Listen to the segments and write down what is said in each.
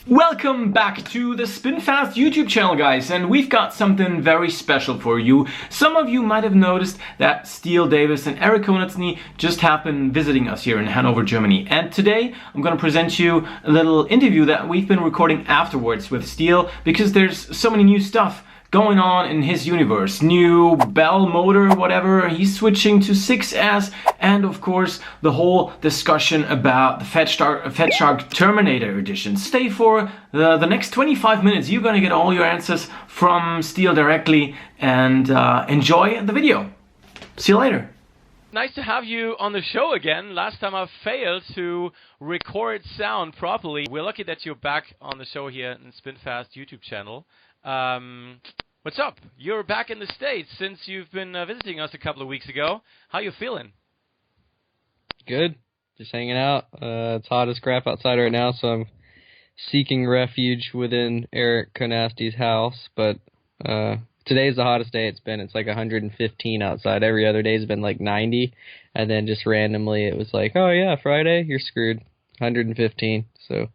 Welcome back to the Spinfast YouTube channel, guys, and we've got something very special for you. Some of you might have noticed that Steele Davis and Eric Konatzny just have been visiting us here in Hanover, Germany. And today I'm going to present you a little interview that we've been recording afterwards with Steele, because there's so many new stuff going on in his universe. New Bell motor, whatever, he's switching to 6S, and of course the whole discussion about the Fatshark Terminator edition. Stay for the next 25 minutes. You're gonna get all your answers from Steele directly, and enjoy the video. See you later. Nice to have you on the show again. Last time I failed to record sound properly. We're lucky that you're back on the show here in Spinfast YouTube channel. What's up? You're back in the States since you've been visiting us a couple of weeks ago. How you feeling? Good. Just hanging out. It's hot as crap outside right now, so I'm seeking refuge within Eric Konatzny's house. But today's the hottest day it's been. It's like 115 outside. Every other day's been like 90. And then just randomly it was like, oh yeah, Friday, you're screwed. 115. So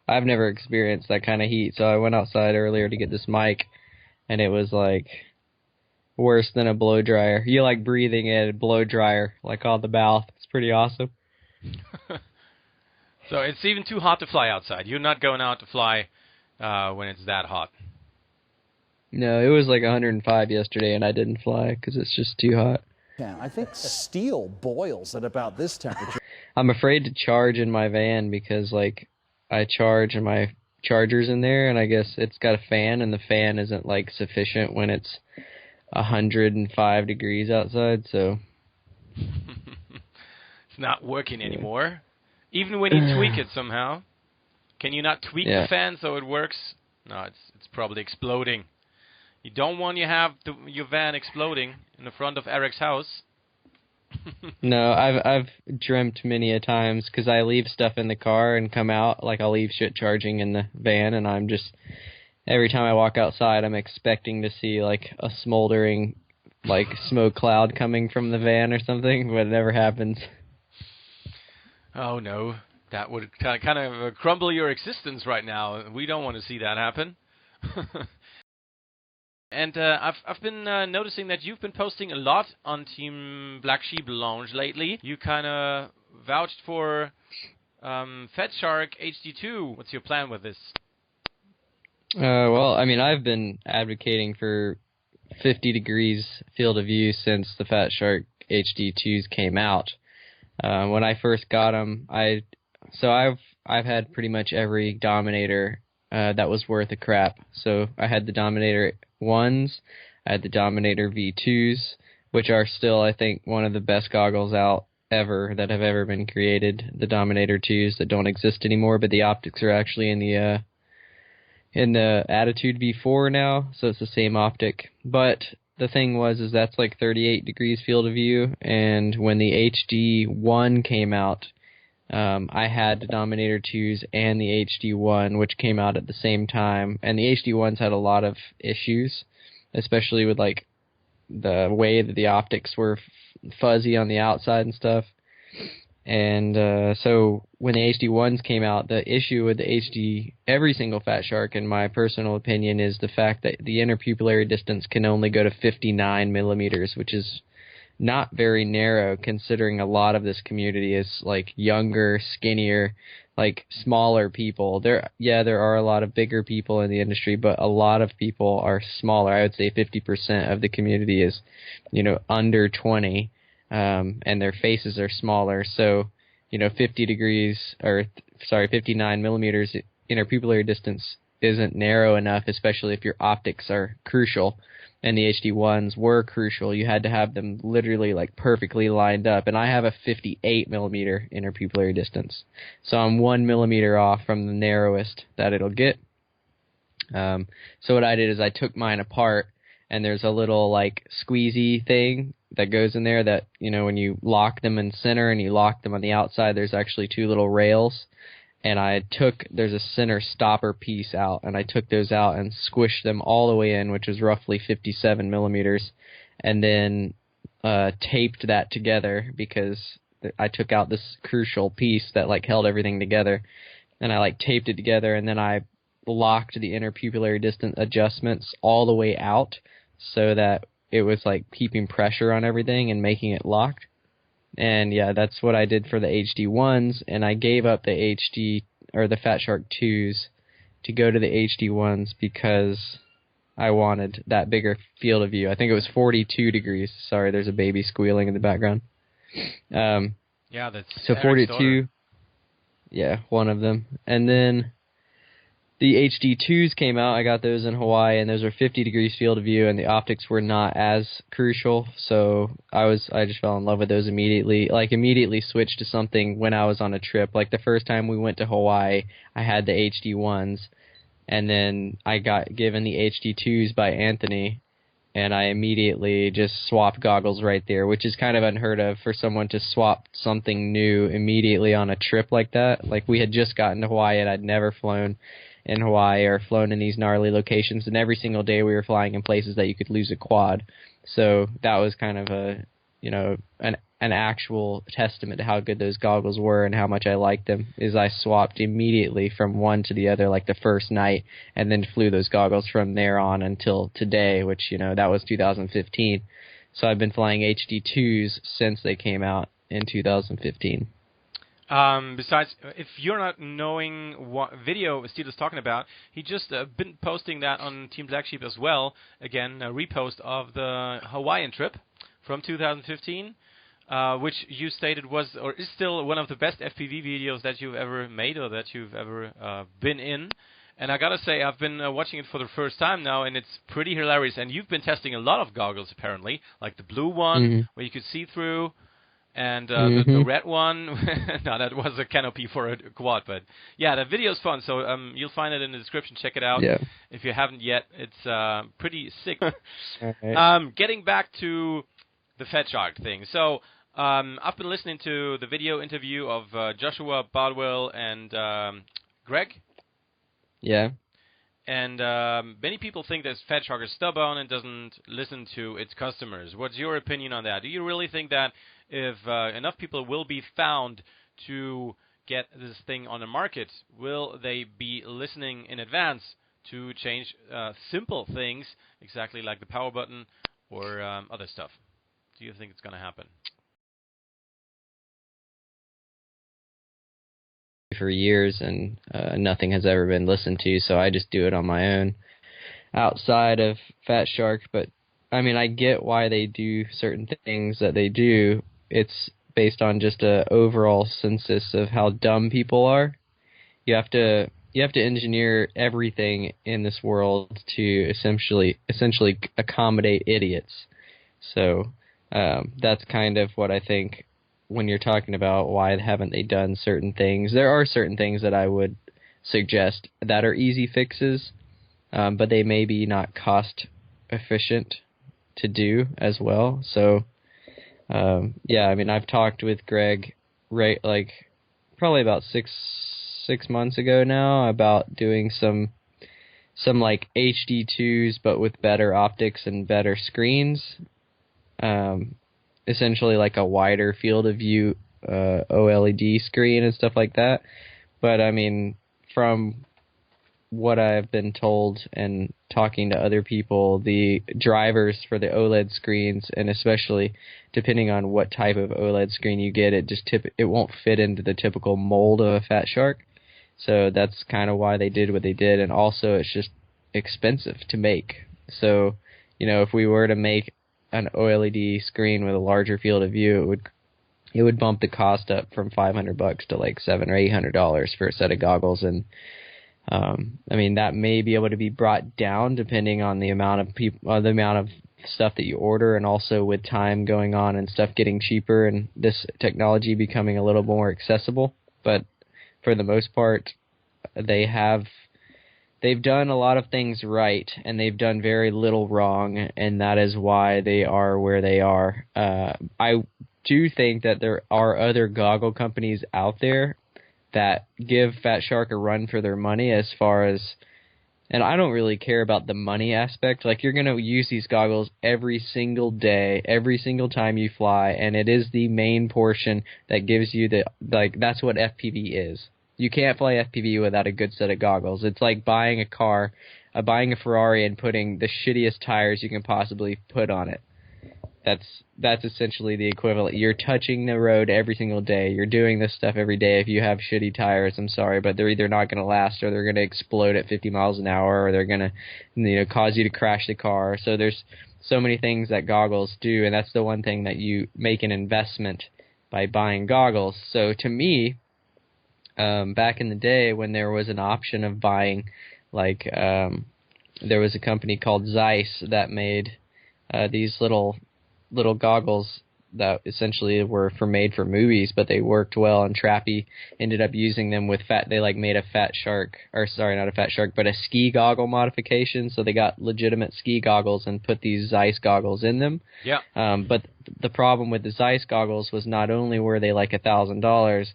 I've never experienced that kind of heat, so I went outside earlier to get this mic, and it was like worse than a blow dryer. You like breathing in a blow dryer, like on the mouth. It's pretty awesome. So it's even too hot to fly outside. You're not going out to fly when it's that hot. No, it was like 105 yesterday, and I didn't fly because it's just too hot. Yeah, I think steel boils at about this temperature. I'm afraid to charge in my van because, like, I charge and my charger's in there, and I guess it's got a fan, and the fan isn't like sufficient when it's 105 degrees outside, so it's not working anymore. Even when you tweak it somehow. Can you not tweak the fan so it works? No, it's probably exploding. You don't want to have your van exploding in the front of Eric's house. No, I've dreamt many a times because I leave stuff in the car and come out, like I'll leave shit charging in the van, and I'm just, every time I walk outside I'm expecting to see like a smoldering like smoke cloud coming from the van or something, but it never happens. Oh no, that would kind of crumble your existence right now. We don't want to see that happen. And I've been noticing that you've been posting a lot on Team Black Sheep Launch lately. You kind of vouched for Fatshark HD2. What's your plan with this? Well, I mean, I've been advocating for 50 degrees field of view since the Fatshark HD2s came out. When I first got them, I've had pretty much every Dominator that was worth a crap. So I had the Dominator 1s, I had the Dominator V2s, which are still, I think, one of the best goggles out ever that have ever been created. The Dominator 2s that don't exist anymore, but the optics are actually in the Attitude V4 now, so it's the same optic. But the thing is that's like 38 degrees field of view, and when the HD1 came out, I had the Dominator 2s and the HD1, which came out at the same time, and the HD1s had a lot of issues, especially with like the way that the optics were fuzzy on the outside and stuff. And so when the HD1s came out, the issue with the every single Fatshark, in my personal opinion, is the fact that the interpupillary distance can only go to 59 millimeters, which is not very narrow, considering a lot of this community is like younger, skinnier, like smaller people. There are a lot of bigger people in the industry, but a lot of people are smaller. I would say 50% of the community is, under 20, and their faces are smaller. So, 59 millimeters interpupillary distance isn't narrow enough, especially if your optics are crucial. And the HD1s were crucial. You had to have them literally like perfectly lined up. And I have a 58 millimeter interpupillary distance. So I'm 1 millimeter off from the narrowest that it'll get. So what I did is I took mine apart, and there's a little like squeezy thing that goes in there that, when you lock them in center and you lock them on the outside, there's actually two little rails. And there's a center stopper piece out, and I took those out and squished them all the way in, which was roughly 57 millimeters, and then taped that together because I took out this crucial piece that like held everything together, and I like taped it together, and then I locked the interpupillary distance adjustments all the way out so that it was like keeping pressure on everything and making it locked. And yeah, that's what I did for the HD1s, and I gave up the HD or the Fatshark 2s to go to the HD1s because I wanted that bigger field of view. I think it was 42 degrees. Sorry, there's a baby squealing in the background. Yeah, that's so Eric's 42. daughter. Yeah, one of them. And then the HD2s came out. I got those in Hawaii, and those were 50 degrees field of view, and the optics were not as crucial. So I just fell in love with those immediately. Like, immediately switched to something when I was on a trip. Like, the first time we went to Hawaii, I had the HD1s, and then I got given the HD2s by Anthony, and I immediately just swapped goggles right there, which is kind of unheard of for someone to swap something new immediately on a trip like that. Like, we had just gotten to Hawaii, and I'd never flown in Hawaii or flown in these gnarly locations, and every single day we were flying in places that you could lose a quad. So that was kind of an actual testament to how good those goggles were and how much I liked them, is I swapped immediately from one to the other like the first night, and then flew those goggles from there on until today, which, that was 2015. So I've been flying HD2s since they came out in 2015. Besides, if you're not knowing what video Steele is talking about, he just been posting that on Team Black Sheep as well. Again, a repost of the Hawaiian trip from 2015, which you stated was or is still one of the best FPV videos that you've ever made or that you've ever been in. And I gotta say, I've been watching it for the first time now, and it's pretty hilarious. And you've been testing a lot of goggles, apparently, like the blue one, where you could see through. And the red one, no, that was a canopy for a quad, but yeah, the video's fun, so you'll find it in the description. Check it out if you haven't yet. It's pretty sick. Right. Getting back to the Fatshark thing. So I've been listening to the video interview of Joshua, Bardwell, and Greg. Yeah. And many people think that Fatshark is stubborn and doesn't listen to its customers. What's your opinion on that? Do you really think that if enough people will be found to get this thing on the market, will they be listening in advance to change simple things, exactly like the power button or other stuff? Do you think it's going to happen? For years, and nothing has ever been listened to, so I just do it on my own outside of Fatshark. But I mean, I get why they do certain things that they do. It's based on just a overall census of how dumb people are. You have to engineer everything in this world to essentially accommodate idiots. So that's kind of what I think when you're talking about why haven't they done certain things. There are certain things that I would suggest that are easy fixes, but they may be not cost efficient to do as well. So yeah, I mean, I've talked with Greg probably about six months ago now about doing some like HD2s but with better optics and better screens. Essentially like a wider field of view OLED screen and stuff like that. But I mean, from what I've been told and talking to other people, the drivers for the OLED screens, and especially depending on what type of OLED screen you get, it won't fit into the typical mold of a Fatshark. So that's kind of why they did what they did, and also it's just expensive to make. So, if we were to make an OLED screen with a larger field of view, it would bump the cost up from $500 to like $700 or $800 for a set of goggles. And I mean, that may be able to be brought down depending on the amount of stuff that you order, and also with time going on and stuff getting cheaper and this technology becoming a little more accessible. But for the most part, they've done a lot of things right, and they've done very little wrong, and that is why they are where they are. I do think that there are other goggle companies out there that give Fatshark a run for their money as far as, and I don't really care about the money aspect. Like, you're going to use these goggles every single day, every single time you fly, and it is the main portion that gives you that's what FPV is. You can't fly FPV without a good set of goggles. It's like buying a car, buying a Ferrari and putting the shittiest tires you can possibly put on it. That's essentially the equivalent. You're touching the road every single day. You're doing this stuff every day. If you have shitty tires, I'm sorry, but they're either not going to last, or they're going to explode at 50 miles an hour, or they're going to cause you to crash the car. So there's so many things that goggles do, and that's the one thing that you make an investment by buying goggles. So to me, back in the day when there was an option of buying, like there was a company called Zeiss that made these little goggles that essentially were made for movies, but they worked well, and Trappy ended up using them with they made a Fatshark, or sorry, not a Fatshark, but a ski goggle modification. So they got legitimate ski goggles and put these Zeiss goggles in them. Yeah. But the problem with the Zeiss goggles was not only were they like $1,000,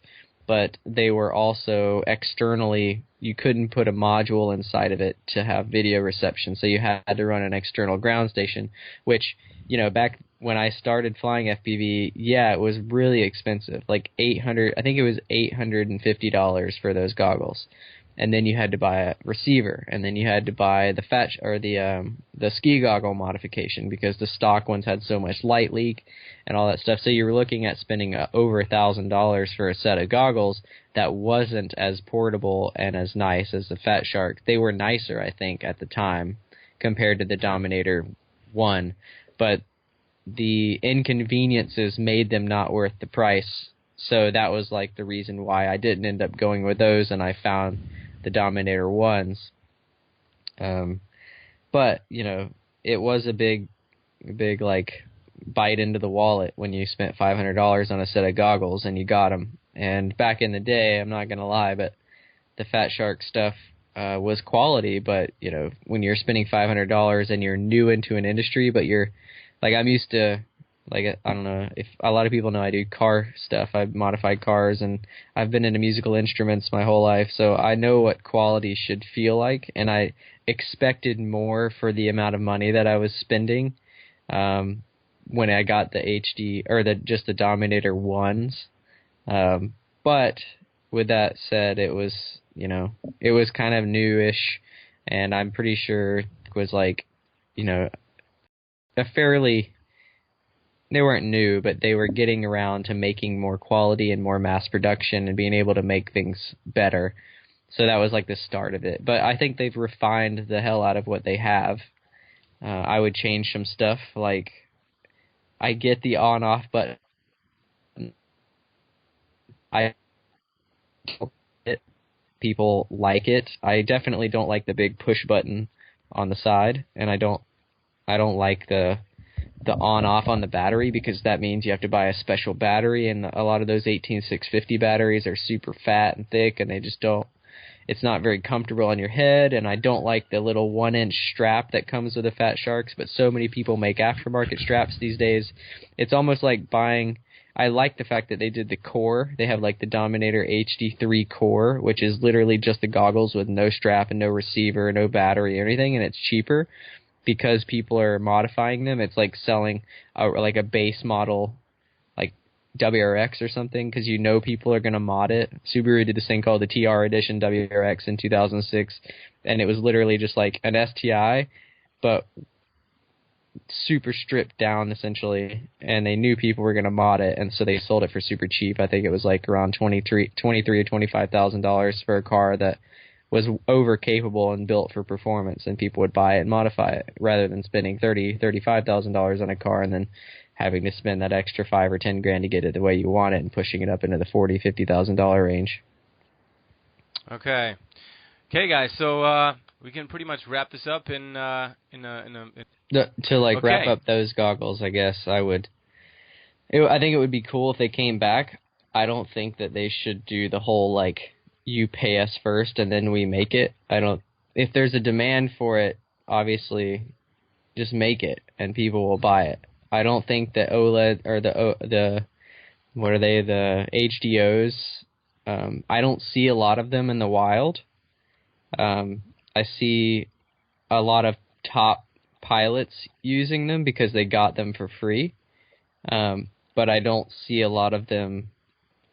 but they were also externally, you couldn't put a module inside of it to have video reception, so you had to run an external ground station, which, back when I started flying FPV, yeah, it was really expensive, like $800, I think it was $850 for those goggles. And then you had to buy a receiver, and then you had to buy the ski goggle modification, because the stock ones had so much light leak and all that stuff. So you were looking at spending over $1,000 for a set of goggles that wasn't as portable and as nice as the Fatshark. They were nicer, I think, at the time compared to the Dominator 1, but the inconveniences made them not worth the price. So that was like the reason why I didn't end up going with those, and I found the Dominator 1s. But, it was a big like bite into the wallet when you spent $500 on a set of goggles and you got them. And back in the day, I'm not going to lie, but the Fatshark stuff was quality, but, when you're spending $500 and you're new into an industry, but you're, like, I'm used to, like, I don't know if a lot of people know I do car stuff. I've modified cars, and I've been into musical instruments my whole life, so I know what quality should feel like, and I expected more for the amount of money that I was spending when I got the HD, or just the Dominator 1s. But with that said, it was, it was kind of newish, and I'm pretty sure it was like, a fairly, they weren't new, but they were getting around to making more quality and more mass production and being able to make things better. So that was like the start of it. But I think they've refined the hell out of what they have. I would change some stuff, like I get the on-off button. People like it. I definitely don't like the big push button on the side, and I don't like the on-off on the battery, because that means you have to buy a special battery, and a lot of those 18650 batteries are super fat and thick, and they just don't, it's not very comfortable on your head. And I don't like the little 1-inch strap that comes with the Fatsharks, but so many people make aftermarket straps these days. It's almost like buying, I like the fact that they did the core. They have like the Dominator HD2 core, which is literally just the goggles with no strap and no receiver, no battery or anything, and it's cheaper because people are modifying them. It's like selling like a base model, like WRX or something, because people are going to mod it. Subaru did this thing called the TR Edition WRX in 2006, and it was literally just like an STI, but super stripped down essentially, and they knew people were going to mod it, and so they sold it for super cheap. I think it was like around $23,000 or $25,000 for a car that was over capable and built for performance, and people would buy it and modify it rather than spending $35,000 on a car and then having to spend that extra $5,000 or $10,000 to get it the way you want it, and pushing it up into the $40,000-$50,000 range. Okay, guys. So we can pretty much wrap this up in to like wrap up those goggles, I guess I think it would be cool if they came back. I don't think that they should do the whole like, you pay us first and then we make it. If there's a demand for it, obviously just make it and people will buy it. I don't think that OLED or the HDOs, I don't see a lot of them in the wild. I see a lot of top pilots using them because they got them for free. But I don't see a lot of them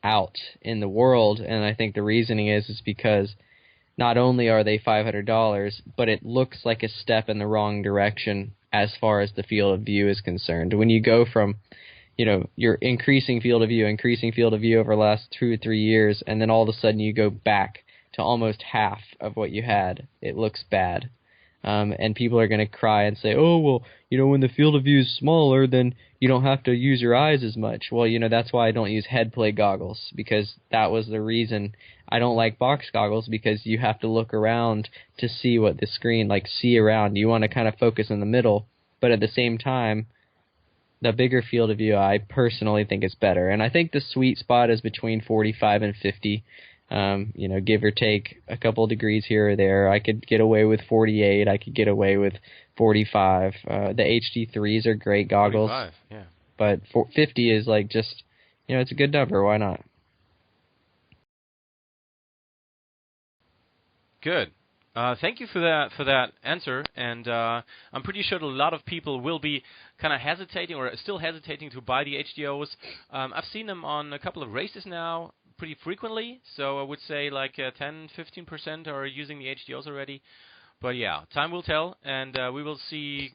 out in the world, and I think the reasoning is because not only are they $500, but it looks like a step in the wrong direction as far as the field of view is concerned. When you go from, you're increasing field of view over the last 2 or 3 years, and then all of a sudden you go back to almost half of what you had, it looks bad. And people are going to cry and say, oh, well, when the field of view is smaller, then you don't have to use your eyes as much. Well, that's why I don't use head play goggles, because that was the reason. I don't like box goggles, because you have to look around to see what the screen, see around. You want to kind of focus in the middle, but at the same time, the bigger field of view, I personally think is better. And I think the sweet spot is between 45 and 50. Give or take a couple of degrees here or there. I could get away with 48. I could get away with 45. The HD3s are great goggles. 45, yeah. But 50 is just, it's a good number. Why not? Good. Thank you for that answer. And I'm pretty sure a lot of people will be kind of hesitating or still hesitating to buy the HDOs. I've seen them on a couple of races now, pretty frequently, so I would say 10-15% are using the HDOs already. But yeah, time will tell, and we will see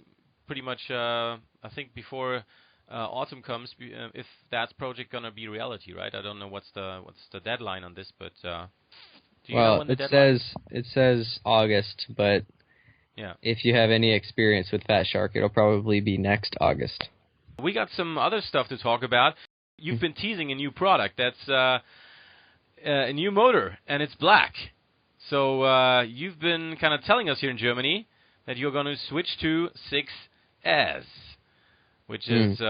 pretty much, I think, before autumn comes, if that project gonna be reality, right? I don't know what's the deadline on this, but do you know when the deadline? It says August, but yeah, if you have any experience with Fatshark, it'll probably be next August. We got some other stuff to talk about. You've been teasing a new product that's a new motor, and it's black. So you've been kind of telling us here in Germany that you're going to switch to 6S, which is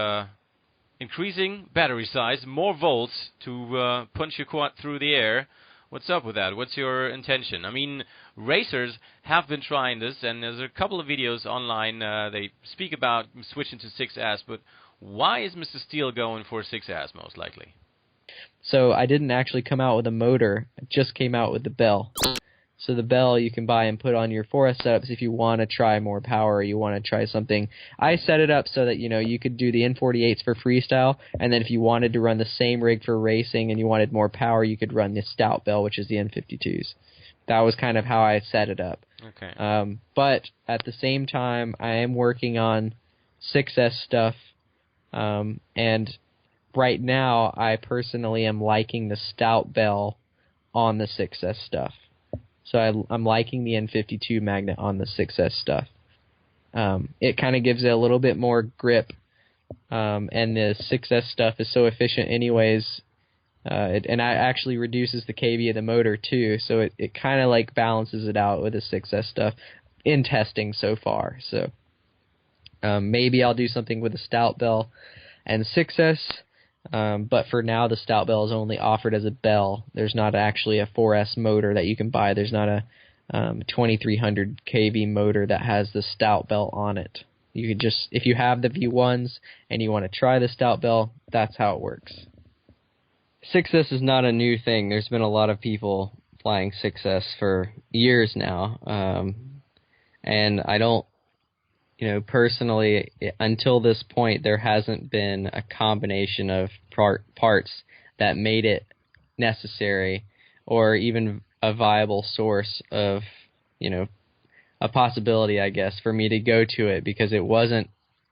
increasing battery size, more volts to punch your quad through the air. What's up with that? What's your intention? I mean, racers have been trying this, and there's a couple of videos online. They speak about switching to 6S, but why is Mr.Steele going for 6S most likely? So I didn't actually come out with a motor. I just came out with the bell. So the bell you can buy and put on your 4S setups if you want to try more power or you want to try something. I set it up so that, you could do the N48s for freestyle, and then if you wanted to run the same rig for racing and you wanted more power, you could run the Stout bell, which is the N52s. That was kind of how I set it up. Okay. But at the same time, I am working on 6S stuff, and right now, I personally am liking the Stout bell on the 6S stuff. So I'm liking the N52 magnet on the 6S stuff. It kind of gives it a little bit more grip, and the 6S stuff is so efficient anyways. And it actually reduces the kV of the motor too, so it kind of balances it out with the 6S stuff in testing so far. So maybe I'll do something with the Stout bell and 6S. But for now, the Stout bell is only offered as a bell. There's not actually a 4S motor that you can buy. There's not a 2300 kV motor that has the Stout bell on it. You can just, if you have the V1s and you want to try the Stout bell, that's how it works. 6S is not a new thing. There's been a lot of people flying 6S for years now. And I don't, personally, until this point, there hasn't been a combination of parts that made it necessary or even a viable source of, a possibility, I guess, for me to go to it, because it wasn't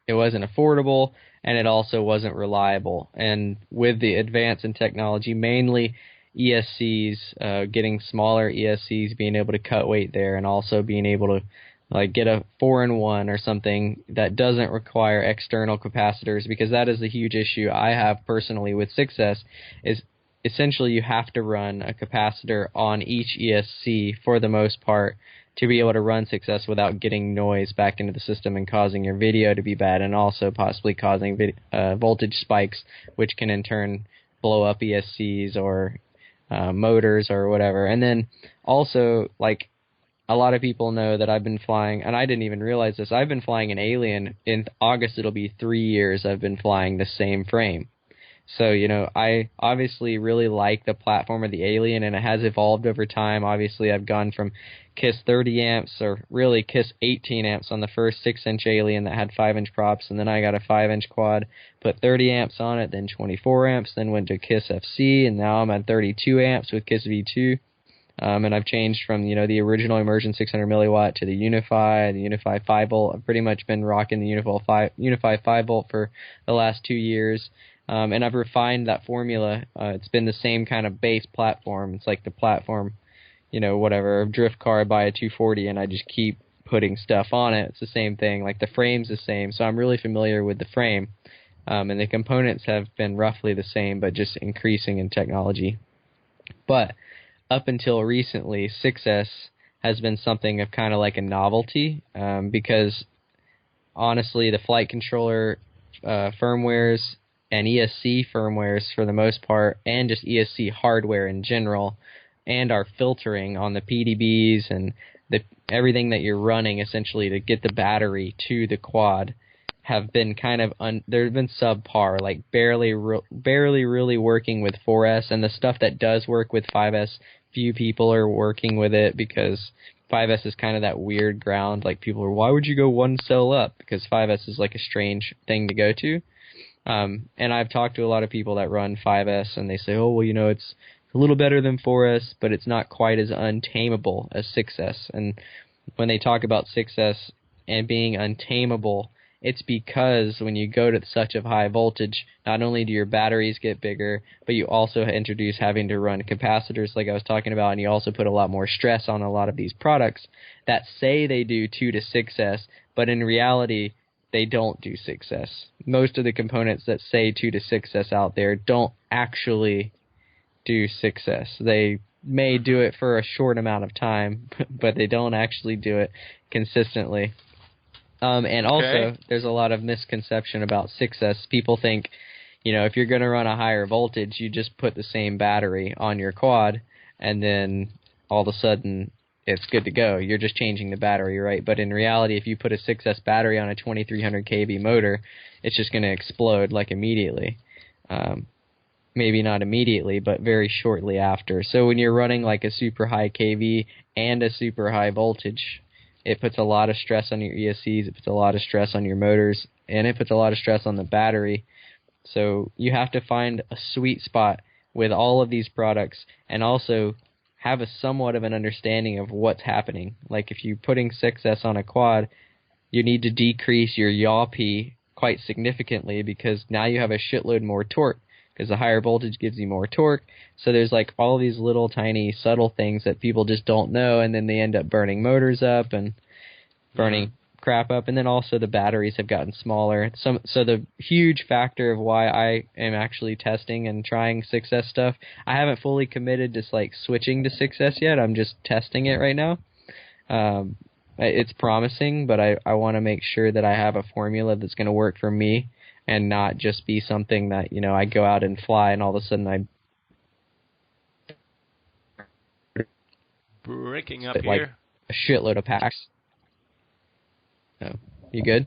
affordable and it also wasn't reliable. And with the advance in technology, mainly ESCs, getting smaller ESCs, being able to cut weight there, and also being able to get a 4-in-1 or something that doesn't require external capacitors, because that is a huge issue I have personally with 6S, is essentially you have to run a capacitor on each ESC for the most part to be able to run 6S without getting noise back into the system and causing your video to be bad, and also possibly causing voltage spikes, which can in turn blow up ESCs or motors or whatever. And then also, a lot of people know that I've been flying, and I didn't even realize this, I've been flying an Alien. In August, it'll be 3 years I've been flying the same frame. So, I obviously really like the platform of the Alien, and it has evolved over time. Obviously, I've gone from KISS 30 amps, or really KISS 18 amps on the first 6-inch Alien that had 5-inch props, and then I got a 5-inch quad, put 30 amps on it, then 24 amps, then went to KISS FC, and now I'm at 32 amps with KISS V2. And I've changed from, the original Immersion 600 milliwatt to the Unify 5-volt. I've pretty much been rocking the Unify 5-volt for the last 2 years. And I've refined that formula. It's been the same kind of base platform. It's like the platform, whatever, drift car, buy a 240, and I just keep putting stuff on it. It's the same thing. Like the frame's the same. So I'm really familiar with the frame. And the components have been roughly the same, but just increasing in technology. But up until recently, 6S has been something of kind of like a novelty, because honestly, the flight controller firmwares and ESC firmwares for the most part, and just ESC hardware in general, and our filtering on the PDBs and everything that you're running essentially to get the battery to the quad have been kind of they've been subpar, like barely really working with 4S, and the stuff that does work with 5S, few people are working with it because 5S is kind of that weird ground. Like people are, why would you go one cell up? Because 5S is like a strange thing to go to. And I've talked to a lot of people that run 5S, and they say, oh, well, it's a little better than 4S, but it's not quite as untamable as 6S. And when they talk about 6S and being untamable, it's because when you go to such a high voltage, not only do your batteries get bigger, but you also introduce having to run capacitors like I was talking about, and you also put a lot more stress on a lot of these products that say they do 2 to 6S, but in reality, they don't do 6S. Most of the components that say 2 to 6S out there don't actually do 6S. They may do it for a short amount of time, but they don't actually do it consistently. And also, there's a lot of misconception about 6S. People think, if you're going to run a higher voltage, you just put the same battery on your quad, and then all of a sudden, it's good to go. You're just changing the battery, right? But in reality, if you put a 6S battery on a 2300 kV motor, it's just going to explode like immediately. Maybe not immediately, but very shortly after. So when you're running like a super high kV and a super high voltage, it puts a lot of stress on your ESCs, it puts a lot of stress on your motors, and it puts a lot of stress on the battery. So you have to find a sweet spot with all of these products, and also have a somewhat of an understanding of what's happening. Like if you're putting 6S on a quad, you need to decrease your yaw-P quite significantly, because now you have a shitload more torque, because the higher voltage gives you more torque. So there's like all these little tiny subtle things that people just don't know, and then they end up burning motors up and burning crap up. And then also the batteries have gotten smaller. So the huge factor of why I am actually testing and trying 6S stuff, I haven't fully committed to like switching to 6S yet. I'm just testing it right now. It's promising, but I want to make sure that I have a formula that's going to work for me, and not just be something that, I go out and fly and all of a sudden breaking up like here. A shitload of packs. Oh, you good?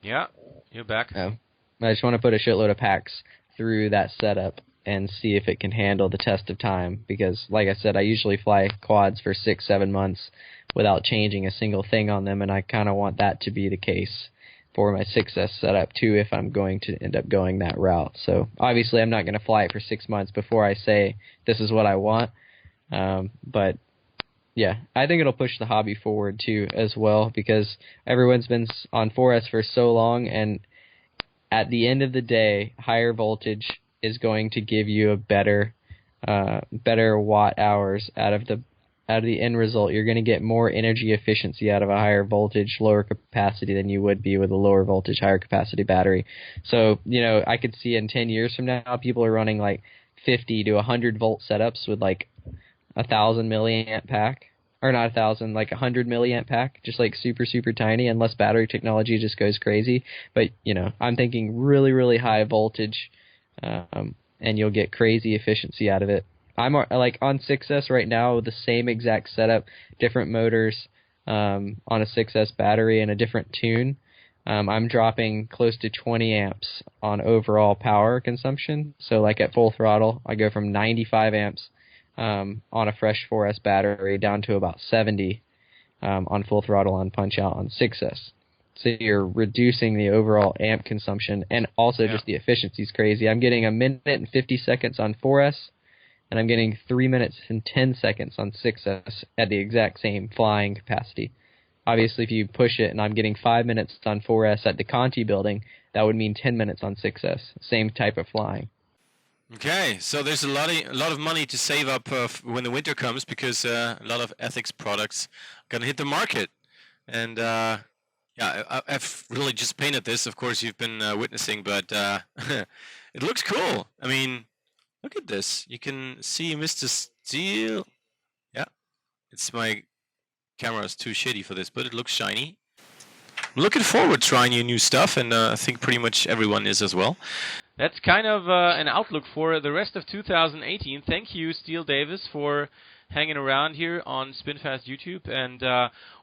Yeah, you're back. Oh, I just want to put a shitload of packs through that setup and see if it can handle the test of time, because like I said, I usually fly quads for 6-7 months without changing a single thing on them, and I kind of want that to be the case for my 6S setup too, if I'm going to end up going that route. So obviously I'm not going to fly it for 6 months before I say this is what I want. But yeah, I think it'll push the hobby forward too as well, because everyone's been on 4S for so long, and at the end of the day, higher voltage is going to give you a better watt hours out of the end result. You're going to get more energy efficiency out of a higher voltage, lower capacity than you would be with a lower voltage, higher capacity battery. So, I could see in 10 years from now, people are running like 50 to 100 volt setups with like 1,000 milliamp pack, or not 1,000, like 100 milliamp pack, just like super, super tiny, unless battery technology just goes crazy. But, I'm thinking really, really high voltage, and you'll get crazy efficiency out of it. I'm like on 6S right now with the same exact setup, different motors, on a 6S battery and a different tune. I'm dropping close to 20 amps on overall power consumption. So like at full throttle, I go from 95 amps on a fresh 4S battery down to about 70 on full throttle on punch out on 6S. So you're reducing the overall amp consumption, and also just the efficiency is crazy. I'm getting 1 minute and 50 seconds on 4S, and I'm getting 3 minutes and 10 seconds on 6S at the exact same flying capacity. Obviously, if you push it and I'm getting 5 minutes on 4S at the Conti building, that would mean 10 minutes on 6S. Same type of flying. Okay, so there's a lot of money to save up when the winter comes, because a lot of ethics products are going to hit the market. And yeah, I've really just painted this. Of course, you've been witnessing, but it looks cool. I mean, look at this. You can see Mr.Steele. Yeah, it's my camera's too shitty for this, but it looks shiny. I'm looking forward to trying your new stuff, and I think pretty much everyone is as well. That's kind of an outlook for the rest of 2018. Thank you, Steele Davis, for hanging around here on Spinfast YouTube, and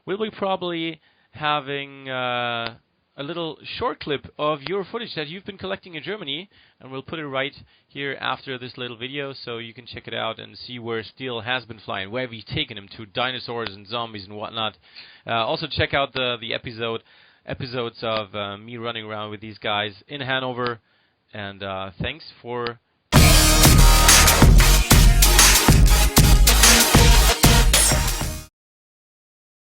we'll be probably having a little short clip of your footage that you've been collecting in Germany, and we'll put it right here after this little video, so you can check it out and see where Steele has been flying, where we've taken him to, dinosaurs and zombies and whatnot. Also check out the episodes of me running around with these guys in Hanover, and thanks for